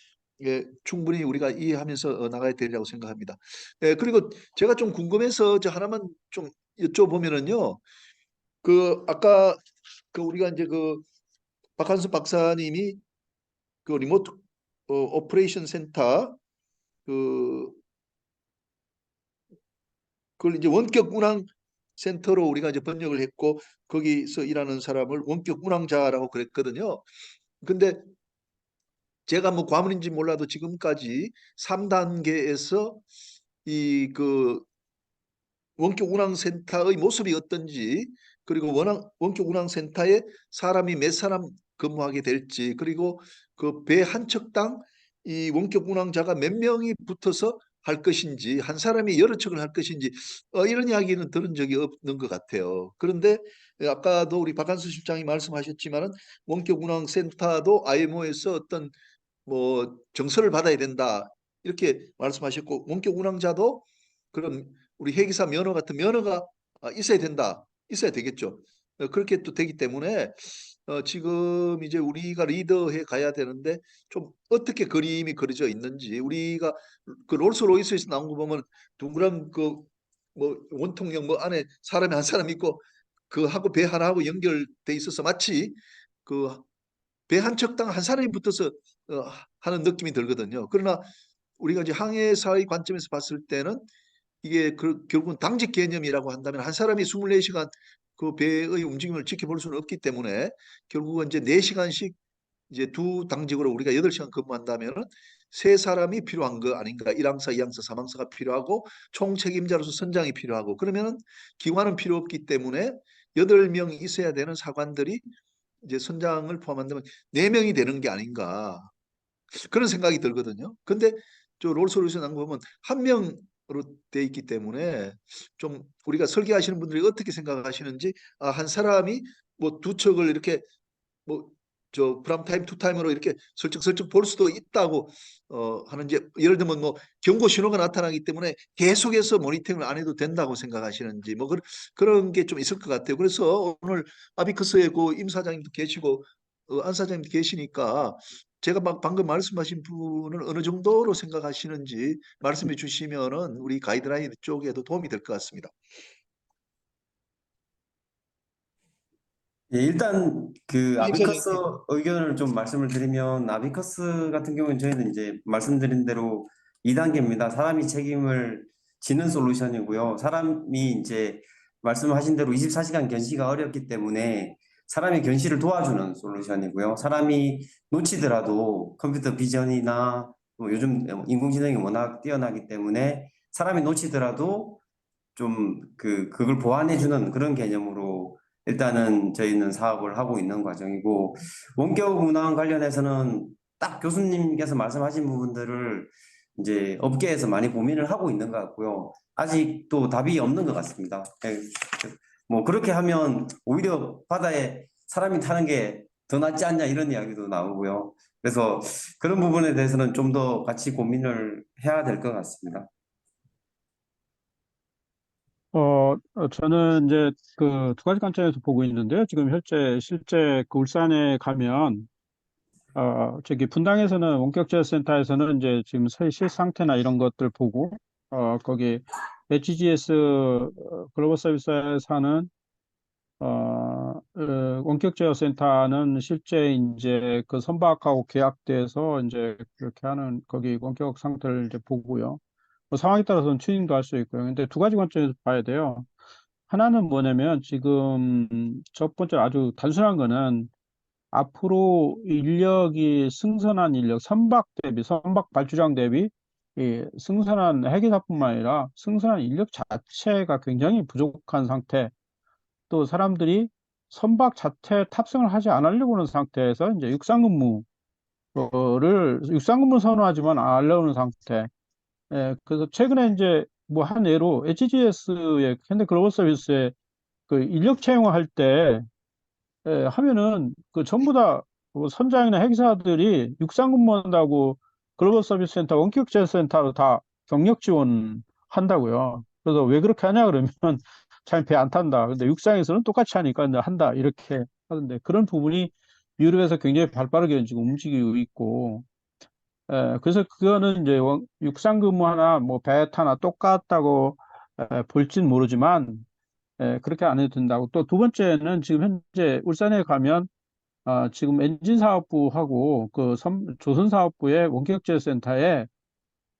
A: 충분히 우리가 이해하면서 나가야 되리라고 생각합니다. 그리고 제가 좀 궁금해서 저 하나만 좀 여쭤보면은요. 그 아까 그 우리가 이제 그 박한수 박사님이 그 리모트 오퍼레이션 센터 그 그걸 이제 원격 운항 센터로 우리가 이제 번역을 했고, 거기서 일하는 사람을 원격 운항자라고 그랬거든요. 근데 제가 뭐 과문인지 몰라도 지금까지 3단계에서 이 그 원격 운항센터의 모습이 어떤지, 그리고 원격 운항센터에 사람이 몇 사람 근무하게 될지, 그리고 그 배 한 척당 이 원격 운항자가 몇 명이 붙어서 할 것인지, 한 사람이 여러 척을 할 것인지 이런 이야기는 들은 적이 없는 것 같아요. 그런데 아까도 우리 박한수 실장이 말씀하셨지만은 원격 운항센터도 IMO에서 어떤 뭐 정서를 받아야 된다 이렇게 말씀하셨고, 원격 운항자도 그런 우리 회계사 면허 같은 면허가 있어야 된다, 있어야 되겠죠. 그렇게 또 되기 때문에 지금 이제 우리가 리더해 가야 되는데, 좀 어떻게 그림이 그려져 있는지, 우리가 그 롤스로이스에서 나온 거 보면 둥그런 그 뭐 원통형 뭐 안에 사람이 한 사람 있고 그 하고 배 하나하고 연결돼 있어서 마치 그 배 한 척당 한 사람이 붙어서 하는 느낌이 들거든요. 그러나 우리가 이제 항해사의 관점에서 봤을 때는 이게 결국은 당직 개념이라고 한다면 한 사람이 24시간 그 배의 움직임을 지켜볼 수는 없기 때문에, 결국은 이제 4시간씩 이제 두 당직으로 우리가 8시간 근무한다면은 세 사람이 필요한 거 아닌가. 1항사, 2항사, 3항사가 필요하고 총 책임자로서 선장이 필요하고, 그러면은 기관은 필요 없기 때문에 8명이 있어야 되는 사관들이 이제 선장을 포함한다면 4명이 되는 게 아닌가. 그런 생각이 들거든요. 근데 저 롤스로이스 난 거 보면 한 명으로 돼 있기 때문에 좀 우리가 설계하시는 분들이 어떻게 생각하시는지, 한 사람이 뭐 두 척을 이렇게 뭐 저 프람 타임 투 타임으로 이렇게 슬쩍슬쩍 볼 수도 있다고 하는지, 예를 들면 뭐 경고 신호가 나타나기 때문에 계속해서 모니터링을 안 해도 된다고 생각하시는지, 뭐 그런 게 좀 있을 것 같아요. 그래서 오늘 아비커스의 그 임 사장님도 계시고 안 사장님도 계시니까 제가 막 방금 말씀하신 부분을 어느 정도로 생각하시는지 말씀해 주시면은 우리 가이드라인 쪽에도 도움이 될 것 같습니다.
F: 예, 일단 그
A: 임
F: 아비커스
A: 사장님.
F: 의견을 좀 말씀을 드리면, 아비커스 같은 경우는 저희는 이제 말씀드린 대로 2단계입니다. 사람이 책임을 지는 솔루션이고요. 사람이 이제 말씀하신 대로 24시간 견시가 어렵기 때문에 사람이 견시를 도와주는 솔루션이고요. 사람이 놓치더라도 컴퓨터 비전이나 뭐 요즘 인공지능이 워낙 뛰어나기 때문에 사람이 놓치더라도 좀 그걸 보완해주는 그런 개념으로 일단은 저희는 사업을 하고 있는 과정이고, 원격 운항 관련해서는 딱 교수님께서 말씀하신 부분들을 이제 업계에서 많이 고민을 하고 있는 것 같고요. 아직도 답이 없는 것 같습니다. 뭐 그렇게 하면 오히려 바다에 사람이 타는 게 더 낫지 않냐 이런 이야기도 나오고요. 그래서 그런 부분에 대해서는 좀 더 같이 고민을 해야 될 것 같습니다.
C: 저는 이제 그 두 가지 관점에서 보고 있는데요. 지금 실제 그 울산에 가면 저기 분당에서는 원격제어센터에서는 이제 지금 실 상태나 이런 것들 보고, 거기 HGS 글로벌 서비스에서 하는 원격제어센터는 실제 이제 그 선박하고 계약돼서 이제 그렇게 하는 거기 원격 상태를 이제 보고요. 뭐 상황에 따라서는 튜닝도 할 수 있고요. 근데 두 가지 관점에서 봐야 돼요. 하나는 뭐냐면 지금 첫 번째 아주 단순한 거는 앞으로 인력이 승선한 인력, 선박 대비, 선박 발주량 대비 승선한 해기사뿐만 아니라 승선한 인력 자체가 굉장히 부족한 상태. 또 사람들이 선박 자체 탑승을 하지 않으려고 하는 상태에서 이제 육상근무 선호하지만 안 하려는 상태. 그래서 최근에 이제 뭐 한 예로 HGS의 현대 글로벌 서비스의 그 인력 채용할 때 하면은 그 전부 다뭐 선장이나 핵사들이 육상 근무한다고 글로벌 서비스 센터 원격 제휴센터로 다 경력 지원한다고요. 그래서 왜 그렇게 하냐 그러면 잘 배 안 탄다. 근데 육상에서는 똑같이 하니까 이제 한다. 이렇게 하던데 그런 부분이 유럽에서 굉장히 발빠르게 지금 움직이고 있고 그래서 그거는 이제 육상 근무하나 뭐 배 타나 똑같다고 볼진 모르지만 그렇게 안 해도 된다고. 또 두 번째는 지금 현재 울산에 가면 지금 엔진 사업부하고 그 조선 사업부의 원격제센터에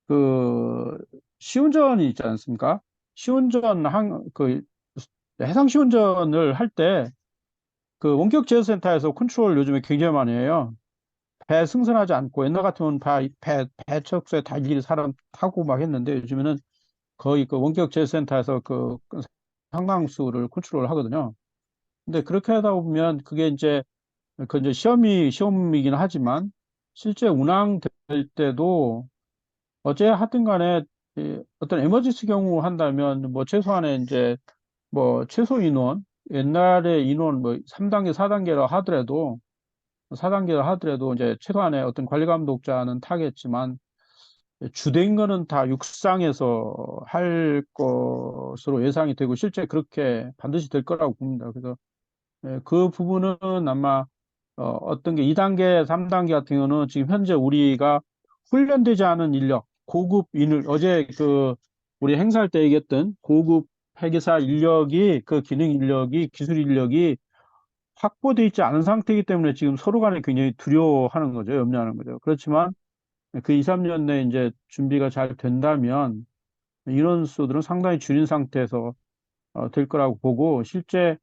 C: 그 시운전이 있지 않습니까? 시운전 그 해상 시운전을 할 때 그 원격제센터에서 컨트롤 요즘에 굉장히 많이 해요. 배 승선하지 않고 옛날 같으면 배 척수에 달릴 사람 타고 막 했는데 요즘에는 거의 그 원격제센터에서 그 상당수를 컨트롤 하거든요. 근데 그렇게 하다 보면 그게 이제 그 이제 시험이긴 하지만 실제 운항될 때도 어째 하든 간에 어떤 에머지스 경우 한다면 뭐 최소한의 이제 뭐 최소 인원 옛날에 인원 뭐 3단계 4단계라 하더라도 4단계라 하더라도 이제 최소한의 어떤 관리 감독자는 타겠지만 주된 거는 다 육상에서 할 것으로 예상이 되고 실제 그렇게 반드시 될 거라고 봅니다. 그래서 그 부분은 아마 어떤 게 2단계, 3단계 같은 경우는 지금 현재 우리가 훈련되지 않은 인력, 고급 어제 그 우리 행사할 때 얘기했던 고급 회계사 인력이 그 기능 인력이 기술 인력이 확보돼 있지 않은 상태이기 때문에 지금 서로 간에 굉장히 두려워하는 거죠. 염려하는 거죠. 그렇지만 그 2, 3년 내에 이제 준비가 잘 된다면 인원수들은 상당히 줄인 상태에서 될 거라고 보고 실제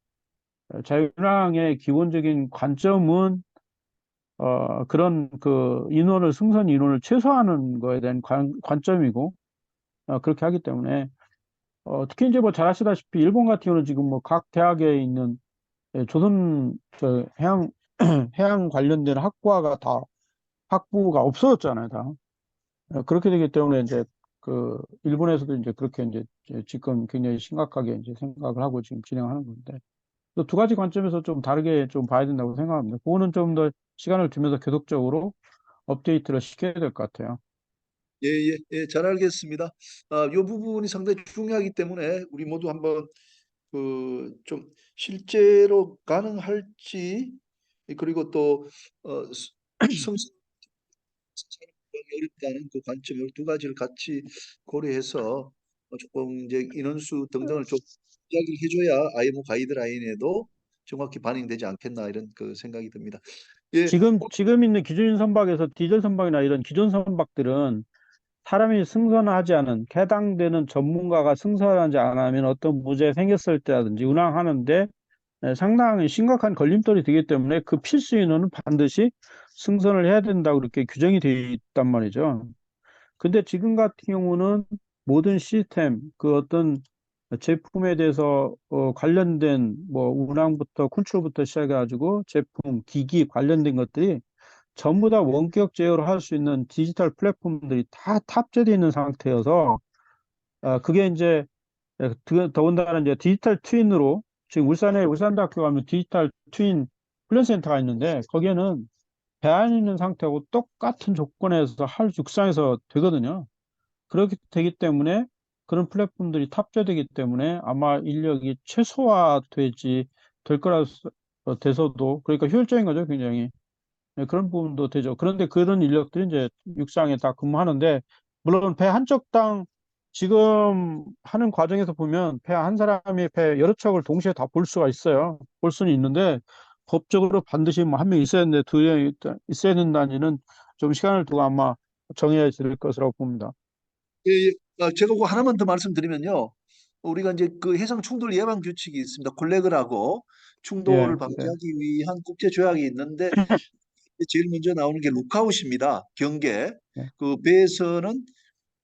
C: 자율항의 기본적인 관점은 그런 그 승선 인원을 최소화하는 거에 대한 관점이고 그렇게 하기 때문에 특히 이제 뭐 잘 아시다시피 일본 같은 경우는 지금 뭐 각 대학에 있는 조선 해양 해양 관련된 학부가 없어졌잖아요, 다. 그렇게 되기 때문에 이제 그 일본에서도 이제 그렇게 이제 지금 굉장히 심각하게 이제 생각을 하고 지금 진행하는 건데 또 두 가지 관점에서 좀 다르게 좀 봐야 된다고 생각합니다. 그거는 좀 더 시간을 두면서 계속적으로 업데이트를 시켜야 될 것 같아요.
A: 예, 예, 예, 잘 알겠습니다. 이 부분이 상당히 중요하기 때문에 우리 모두 한번 그 좀 실제로 가능할지 그리고 또 성사이 어렵다는 그 관점 이 두 가지를 같이 고려해서 조금 이제 인원수 등등을 좀 이야기를 해줘야 IMO 가이드라인에도 정확히 반영되지 않겠나 이런 그 생각이 듭니다. 예,
C: 지금 있는 기존 선박에서 디젤 선박이나 이런 기존 선박들은 사람이 승선하지 않은 해당되는 전문가가 승선하지 않으면 어떤 문제 생겼을 때라든지 운항하는데 상당히 심각한 걸림돌이 되기 때문에 그 필수 인원은 반드시 승선을 해야 된다고 그렇게 규정이 되어 있단 말이죠. 근데 지금 같은 경우는 모든 시스템, 그 어떤 제품에 대해서 관련된 뭐 운항부터 컨트롤부터 시작해가지고 제품, 기기 관련된 것들이 전부 다 원격 제어를 할 수 있는 디지털 플랫폼들이 다 탑재되어 있는 상태여서 그게 이제 더군다나 이제 디지털 트윈으로 지금 울산대학교 가면 디지털 트윈 훈련센터가 있는데 거기에는 배 안에 있는 상태하고 똑같은 조건에서 육상에서 되거든요. 그렇게 되기 때문에 그런 플랫폼들이 탑재되기 때문에 아마 인력이 최소화되지 될 거라 돼서도 그러니까 효율적인 거죠, 굉장히. 네, 그런 부분도 되죠. 그런데 그런 인력들이 이제 육상에 다 근무하는데, 물론 배 한 척당 지금 하는 과정에서 보면 배 한 사람이 배 여러 척을 동시에 다 볼 수가 있어요. 볼 수는 있는데, 법적으로 반드시 뭐 한 명 있어야 되는데 두 명 있어야 된다니는 좀 시간을 두고 아마 정해야 될 것이라고 봅니다.
A: 예, 예. 제가 그거 하나만 더 말씀드리면요. 우리가 이제 그 해상 충돌 예방 규칙이 있습니다. 콜레그라고 충돌을
C: 예, 예,
A: 방지하기 위한 국제 조약이 있는데 제일 먼저 나오는 게 룩아웃입니다. 경계.
C: 예.
A: 그 배에서는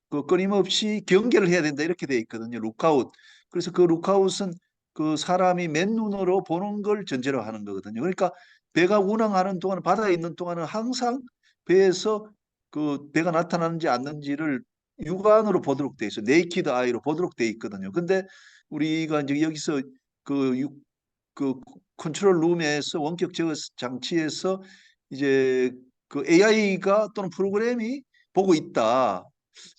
A: 그 끊임없이 경계를 해야 된다 이렇게 돼 있거든요. 룩아웃. 그래서 그 룩아웃은 그 사람이 맨눈으로 보는 걸 전제로 하는 거거든요. 그러니까 배가 운항하는 동안 바다에 있는 동안은 항상 배에서 그 배가 나타나는지 않는지를 육안으로 보도록 돼 있어요. 네이키드 아이로 보도록 돼 있거든요. 근데 우리가 이제 여기서 그, 그 컨트롤 룸에서 원격 제어 장치에서 이제 그 AI가 또는 프로그램이 보고 있다.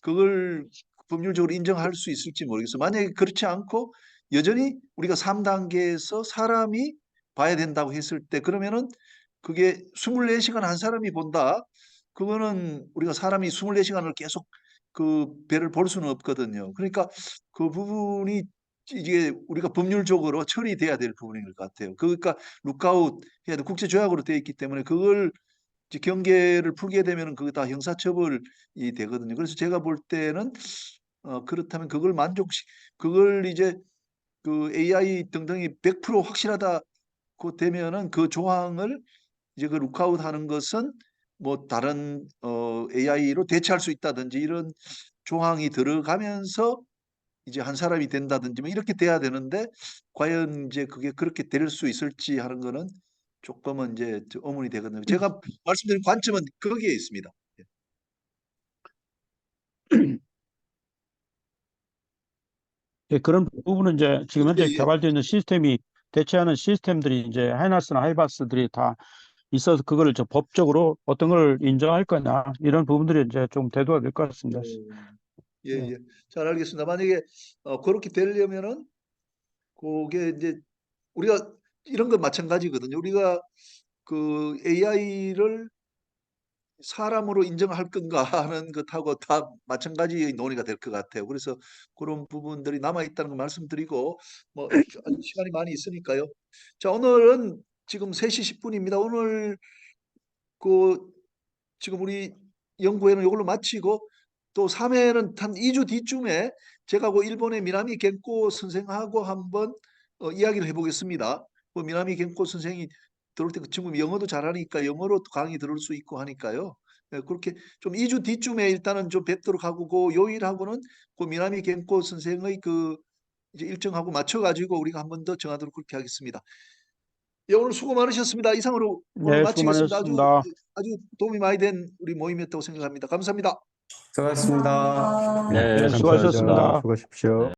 A: 그걸 법률적으로 인정할 수 있을지 모르겠어요. 만약에 그렇지 않고 여전히 우리가 3단계에서 사람이 봐야 된다고 했을 때 그러면은 그게 24시간 한 사람이 본다. 그거는 우리가 사람이 24시간을 계속 그 배를 볼 수는 없거든요. 그러니까 그 부분이 이게 우리가 법률적으로 처리돼야 될 부분인 것 같아요. 그러니까 룩아웃 해야 돼. 국제 조약으로 되어 있기 때문에 그걸 이제 경계를 풀게 되면은 그거 다 형사처벌이 되거든요. 그래서 제가 볼 때는 그렇다면 그걸 그걸 이제 그 AI 등등이 100% 확실하다고 되면은 그 조항을 이제 그 룩아웃 하는 것은 뭐 다른 AI로 대체할 수 있다든지 이런 조항이 들어가면서 이제 한 사람이 된다든지 뭐 이렇게 돼야 되는데 과연 이제 그게 그렇게 될 수 있을지 하는 거는 조금은 이제 의문이 되거든요. 제가 말씀드린 관점은 거기에 있습니다.
C: 예, 그런 부분은 이제 지금 현재
A: 예, 예.
C: 개발되어 있는 시스템이 대체하는 시스템들이 이제 하이나스나 하이바스들이 다 있어서 그거를 저 법적으로 어떤 걸 인정할 거냐 이런 부분들이 이제 좀 대두가 될 것 같습니다.
A: 예,
C: 예.
A: 예. 잘 알겠습니다. 만약에 그렇게 되려면은 그게 이제 우리가 이런 건 마찬가지거든요. 우리가 그 AI를 사람으로 인정할 건가 하는 것하고 다 마찬가지의 논의가 될 것 같아요. 그래서 그런 부분들이 남아 있다는 걸 말씀드리고 뭐 아직 시간이 많이 있으니까요. 자, 오늘은 지금 3시 10분입니다. 오늘 그 지금 우리 연구회는 이걸로 마치고 또 3회는 한 2주 뒤쯤에 제가 그 일본의 미나미 겐코 선생하고 한번 이야기를 해보겠습니다. 그 미나미 겐코 선생이 들어올 때 그 친구 영어도 잘하니까 영어로 강의 들을 수 있고 하니까요. 예, 그렇게 좀 2주 뒤쯤에 일단은 좀 뵙도록 하고 그 요일하고는 그 미나미 겐코 선생의 그 이제 일정하고 맞춰가지고 우리가 한 번 더 정하도록 그렇게 하겠습니다. 예, 오늘 수고 많으셨습니다. 이상으로 오늘
C: 네, 수고
A: 마치겠습니다.
C: 많으셨습니다.
A: 아주 도움이 많이 된 우리 모임이었다고 생각합니다. 감사합니다.
F: 수고하셨습니다.
E: 네,
C: 네, 수고하셨습니다.
D: 수고하십시오.